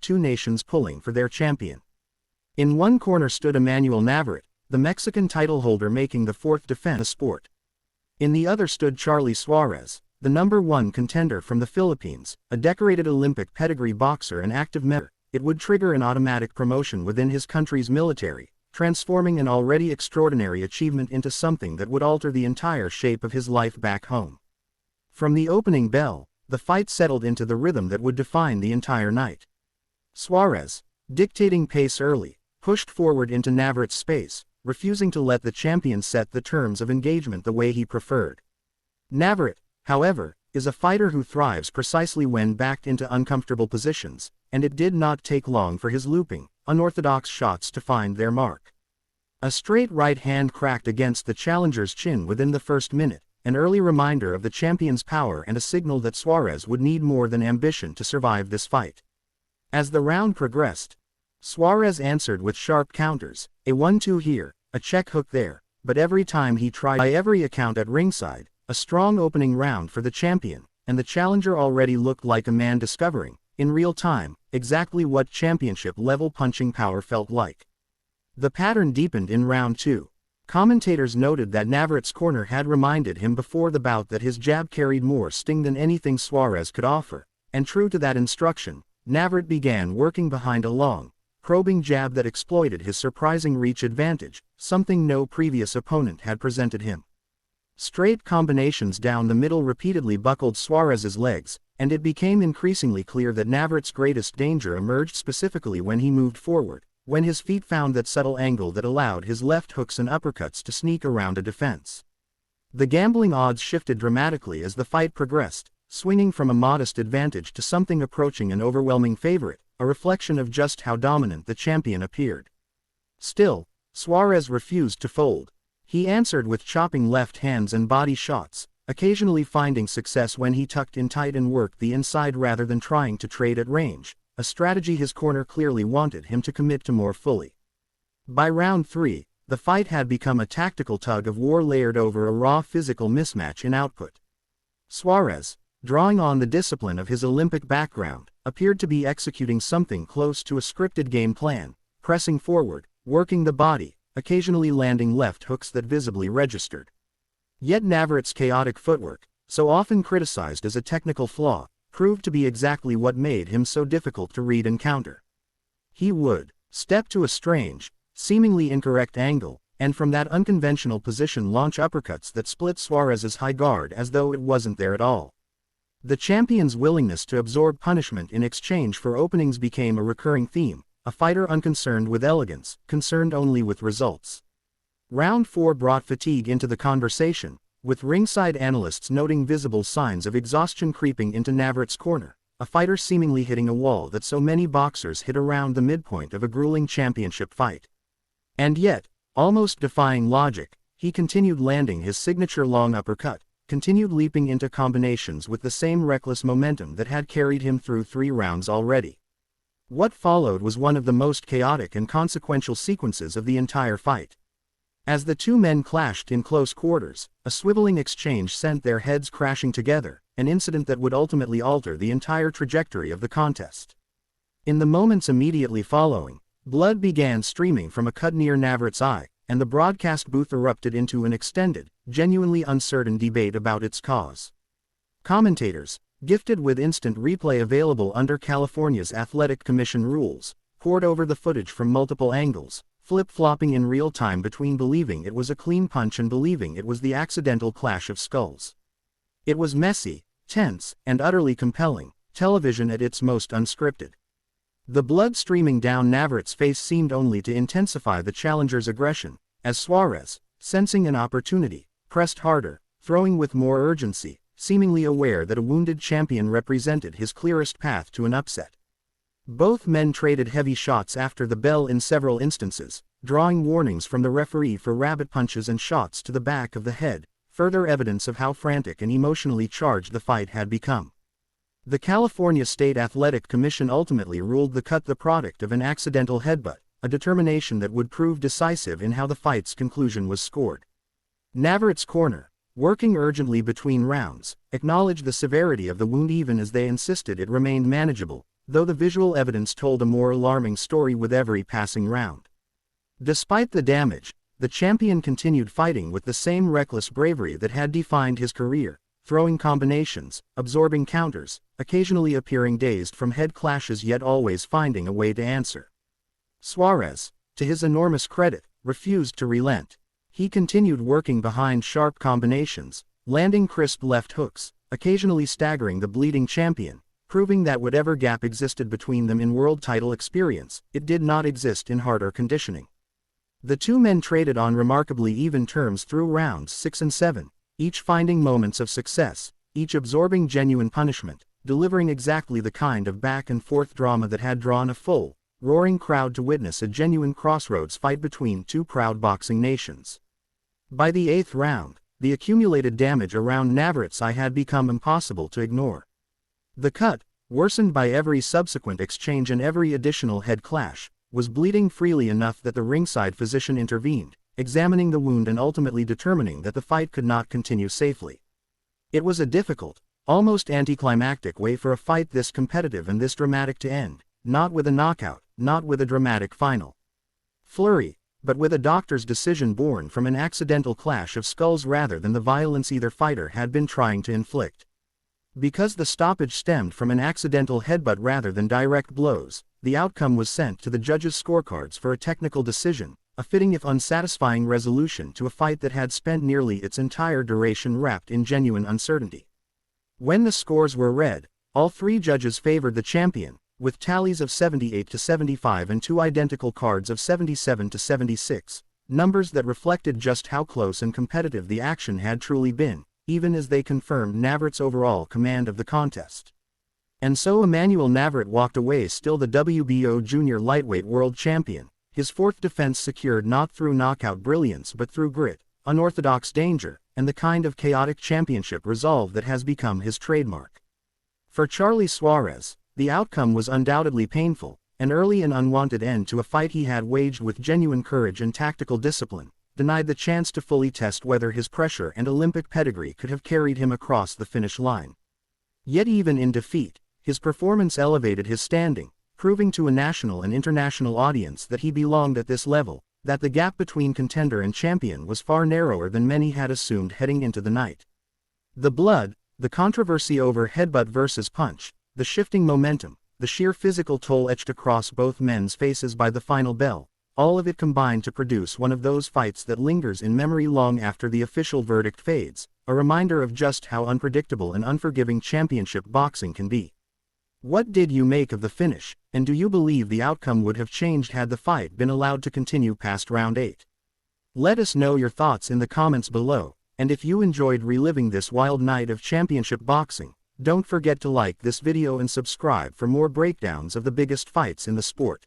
two nations pulling for their champion. In one corner stood Emanuel Navarrete, the Mexican title holder making the fourth defense of the sport. In the other stood Charly Suarez, the #1 contender from the Philippines, a decorated Olympic pedigree boxer and active member. It would trigger an automatic promotion within his country's military, transforming an already extraordinary achievement into something that would alter the entire shape of his life back home. From the opening bell, the fight settled into the rhythm that would define the entire night. Suarez, dictating pace early, pushed forward into Navarrete's space, refusing to let the champion set the terms of engagement the way he preferred. Navarrete, however, is a fighter who thrives precisely when backed into uncomfortable positions, and it did not take long for his looping, unorthodox shots to find their mark. A straight right hand cracked against the challenger's chin within the first minute, an early reminder of the champion's power and a signal that Suarez would need more than ambition to survive this fight. As the round progressed, Suarez answered with sharp counters, a 1-2 here, a check hook there, but every time he tried, by every account at ringside, a strong opening round for the champion, and the challenger already looked like a man discovering, in real time, exactly what championship-level punching power felt like. The pattern deepened in round 2. Commentators noted that Navarrete's corner had reminded him before the bout that his jab carried more sting than anything Suarez could offer, and true to that instruction, Navarrete began working behind a long, probing jab that exploited his surprising reach advantage, something no previous opponent had presented him. Straight combinations down the middle repeatedly buckled Suarez's legs, and it became increasingly clear that Navarrete's greatest danger emerged specifically when he moved forward, when his feet found that subtle angle that allowed his left hooks and uppercuts to sneak around a defense. The gambling odds shifted dramatically as the fight progressed, swinging from a modest advantage to something approaching an overwhelming favorite, a reflection of just how dominant the champion appeared. Still, Suarez refused to fold. He answered with chopping left hands and body shots, occasionally finding success when he tucked in tight and worked the inside rather than trying to trade at range, a strategy his corner clearly wanted him to commit to more fully. By round 3, the fight had become a tactical tug-of-war layered over a raw physical mismatch in output. Suarez, drawing on the discipline of his Olympic background, appeared to be executing something close to a scripted game plan, pressing forward, working the body, occasionally landing left hooks that visibly registered. Yet Navarrete's chaotic footwork, so often criticized as a technical flaw, proved to be exactly what made him so difficult to read and counter. He would step to a strange, seemingly incorrect angle, and from that unconventional position launch uppercuts that split Suarez's high guard as though it wasn't there at all. The champion's willingness to absorb punishment in exchange for openings became a recurring theme, a fighter unconcerned with elegance, concerned only with results. Round 4 brought fatigue into the conversation, with ringside analysts noting visible signs of exhaustion creeping into Navarrete's corner, a fighter seemingly hitting a wall that so many boxers hit around the midpoint of a grueling championship fight. And yet, almost defying logic, he continued landing his signature long uppercut, continued leaping into combinations with the same reckless momentum that had carried him through 3 rounds already. What followed was one of the most chaotic and consequential sequences of the entire fight. As the two men clashed in close quarters, a swiveling exchange sent their heads crashing together, an incident that would ultimately alter the entire trajectory of the contest. In the moments immediately following, blood began streaming from a cut near Navarrete's eye, and the broadcast booth erupted into an extended, genuinely uncertain debate about its cause. Commentators, gifted with instant replay available under California's Athletic Commission rules, pored over the footage from multiple angles, flip-flopping in real time between believing it was a clean punch and believing it was the accidental clash of skulls. It was messy, tense, and utterly compelling, television at its most unscripted. The blood streaming down Navarrete's face seemed only to intensify the challenger's aggression, as Suarez, sensing an opportunity, pressed harder, throwing with more urgency, seemingly aware that a wounded champion represented his clearest path to an upset. Both men traded heavy shots after the bell in several instances, drawing warnings from the referee for rabbit punches and shots to the back of the head, further evidence of how frantic and emotionally charged the fight had become. The California State Athletic Commission ultimately ruled the cut the product of an accidental headbutt, a determination that would prove decisive in how the fight's conclusion was scored. Navarrete's corner, working urgently between rounds, acknowledged the severity of the wound even as they insisted it remained manageable, though the visual evidence told a more alarming story with every passing round. Despite the damage, the champion continued fighting with the same reckless bravery that had defined his career, throwing combinations, absorbing counters, occasionally appearing dazed from head clashes yet always finding a way to answer. Suarez, to his enormous credit, refused to relent. He continued working behind sharp combinations, landing crisp left hooks, occasionally staggering the bleeding champion, proving that whatever gap existed between them in world title experience, it did not exist in harder conditioning. The two men traded on remarkably even terms through rounds 6 and 7, each finding moments of success, each absorbing genuine punishment, delivering exactly the kind of back-and-forth drama that had drawn a full, roaring crowd to witness a genuine crossroads fight between two proud boxing nations. By the 8th round, the accumulated damage around Navarrete's eye had become impossible to ignore. The cut, worsened by every subsequent exchange and every additional head clash, was bleeding freely enough that the ringside physician intervened, examining the wound and ultimately determining that the fight could not continue safely. It was a difficult, almost anticlimactic way for a fight this competitive and this dramatic to end, not with a knockout, not with a dramatic final flurry, but with a doctor's decision born from an accidental clash of skulls rather than the violence either fighter had been trying to inflict. Because the stoppage stemmed from an accidental headbutt rather than direct blows, the outcome was sent to the judges' scorecards for a technical decision, a fitting if unsatisfying resolution to a fight that had spent nearly its entire duration wrapped in genuine uncertainty. When the scores were read, all three judges favored the champion, with tallies of 78-75 and two identical cards of 77-76, numbers that reflected just how close and competitive the action had truly been, even as they confirmed Navarrete's overall command of the contest. And so Emanuel Navarrete walked away still the WBO Junior Lightweight World Champion, his fourth defense secured not through knockout brilliance but through grit, unorthodox danger, and the kind of chaotic championship resolve that has become his trademark. For Charly Suarez, the outcome was undoubtedly painful, an early and unwanted end to a fight he had waged with genuine courage and tactical discipline, denied the chance to fully test whether his pressure and Olympic pedigree could have carried him across the finish line. Yet even in defeat, his performance elevated his standing, proving to a national and international audience that he belonged at this level, that the gap between contender and champion was far narrower than many had assumed heading into the night. The blood, the controversy over headbutt versus punch, the shifting momentum, the sheer physical toll etched across both men's faces by the final bell, all of it combined to produce one of those fights that lingers in memory long after the official verdict fades, a reminder of just how unpredictable and unforgiving championship boxing can be. What did you make of the finish, and do you believe the outcome would have changed had the fight been allowed to continue past round 8? Let us know your thoughts in the comments below, and if you enjoyed reliving this wild night of championship boxing, don't forget to like this video and subscribe for more breakdowns of the biggest fights in the sport.